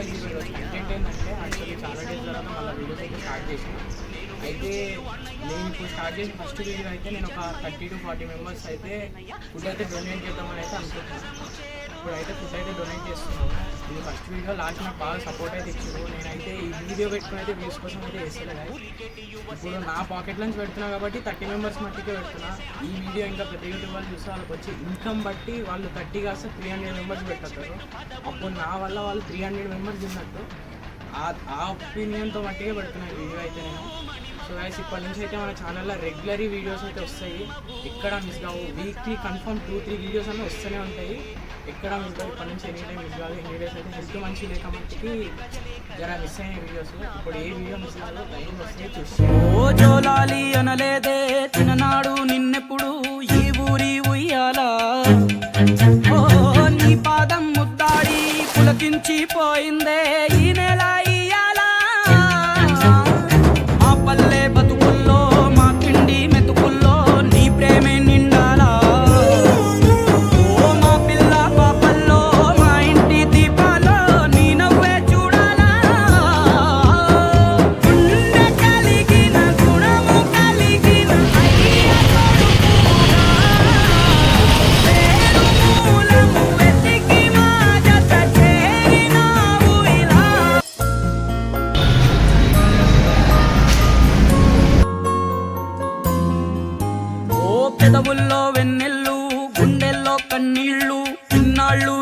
ఈ కంటెంట్ ఏంటంటే యాక్చువల్లీ చాలా డేస్ తర్వాత మళ్ళీ వీడియోస్ అయితే స్టార్ట్ చేసాను. అయితే నేను ఇప్పుడు స్టార్ట్ చేసిన ఫస్ట్ వీడియో అయితే నేను ఒక 30 to 40 మెంబర్స్ అయితే ఫుడ్ అయితే డొనేట్ చేద్దామని అయితే అనుకుంటున్నాను. ఇప్పుడైతే ఫుడ్ అయితే డొనేట్ చేస్తున్నాను. ఇది ఫస్ట్ వీడియో. లాస్ట్ నాకు బాగా సపోర్ట్ అయితే ఇచ్చారు. నేనైతే ఈ వీడియో పెట్టుకుని అయితే వ్యూస్ కోసం అయితే చేస్తాను. ఇప్పుడు నా పాకెట్ నుంచి పెడుతున్నా కాబట్టి 30 మెంబర్స్ మట్టికే పెడుతున్నా. ఈ వీడియో ఇంకా పెద్ద యూట్యూబ్ వాళ్ళు చూస్తే వాళ్ళకి వచ్చి ఇన్కమ్ బట్టి వాళ్ళు 30 కాస్త 300 మెంబర్స్ పెట్టేస్తారు. అప్పుడు నా వల్ల వాళ్ళు 300 మెంబర్స్ తిన్నట్టు. ఆ ఒపీనియన్తో మట్టిగా పెడుతున్నాను వీడియో అయితే నేను. సో గైస్ ఇప్పటి నుంచి అయితే మన ఛానల్లో రెగ్యులర్ వీడియోస్ అయితే వస్తాయి. ఎక్కడ మిస్ కావు. వీక్లీ కన్ఫర్మ్ 2-3 వీడియోస్ అన్నీ వస్తూనే ఉంటాయి. ఎక్కడ మిస్ కావు. ఇప్పటి నుంచి ఎనీ టైం మిస్ కాదు. ఎన్ని డేస్ అయితే హెల్త్ మంచి లేక మట్టికి జర మిస్ అయిన వీడియోస్. ఇప్పుడు ఏ వీడియో మిస్ కాదు టైం వస్తే చూస్తాను. అనలేదే చిన్ననాడు నిన్నెప్పుడు ఈ ఊరి ఉయ్యాలా నీ పాదం ముద్దాడి పులకించిపోయిందే ఈ నెల ఇయ్యాలా మా పల్లె బతుకుల్లో మా తిండి మెతుకుల్లో నీ ప్రేమే నిండాలా ఓ మా పిల్ల పాపల్లో మా ఇంటి దీపాల్లో నీ నవ్వే చూడాలా గుండె కలిగిన గుణము కలిగిన అయ్య మూలము వెతికి మా జత చేరినావు ఇలా ఓ పెదవుల్లో వెన్నెల్లు గుండెల్లో కన్నీళ్ళు ఇన్నాళ్ళు